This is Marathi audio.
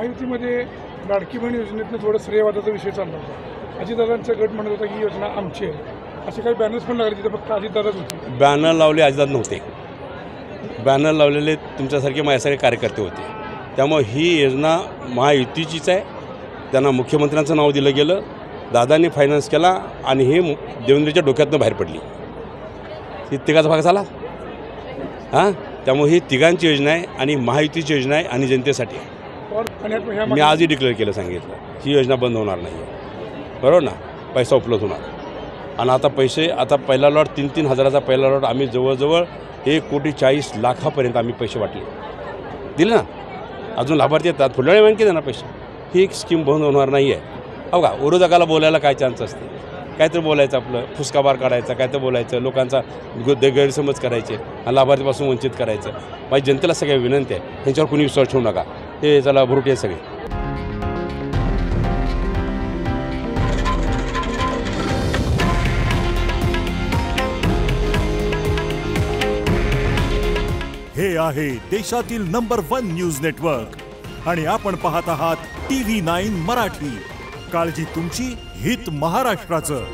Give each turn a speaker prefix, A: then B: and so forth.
A: महायुतीमध्ये लाडकी बहीण योजनेतनं थोडं श्रेयवादाचा विषय चालला होता। अजितदादांचा गट म्हणत होता ही योजना आमची आहे, असे काही बॅनर्स पण लागले तिथे, फक्त अजितदादाच होते।
B: बॅनर लावले अजितदादा नव्हते, बॅनर लावलेले तुमच्यासारखे माझ्यासारखे कार्यकर्ते होते। त्यामुळे ही योजना महायुतीचीच आहे, त्यांना मुख्यमंत्र्यांचं नाव दिलं गेलं, दादांनी फायनान्स केला आणि हे देवेंद्रच्या डोक्यातनं बाहेर पडली। ही तिघाचा भाग झाला हां। त्यामुळे ही तिघांची योजना आहे आणि महायुतीची योजना आहे आणि जनतेसाठी आहे। मी आजही डिक्लेअर केलं, सांगितलं ही योजना बंद होणार नाही आहे, बरोबर ना। पैसा उपलब्ध होणार आणि आता पैसे, आता पहिला लॉट 3-3 हजाराचा पहिला लॉट आम्ही जवळजवळ 1,40,00,000 आम्ही पैसे वाटले, दिले ना। अजून लाभार्थी येतात, पुढल्या वेळी आणखी देणार पैसे। ही एक स्कीम बंद होणार नाही आहे। हो का, विरोधकाला बोलायला काय चान्स असते, काहीतरी बोलायचं, आपलं फुसकाबार काढायचा, काय तर बोलायचं, लोकांचा गैरसमज करायचे आणि लाभार्थीपासून वंचित करायचं। माझी जनतेला सगळ्या विनंती आहे, ह्यांच्यावर कोणी विश्वास ठेवू नका, हे चला भुरटे सगळे।
C: हे आहे देशातील नंबर 1 न्यूज नेटवर्क आणि आपण पाहत आहात TV9 मराठी। काळजी तुमची, हित महाराष्ट्राचं।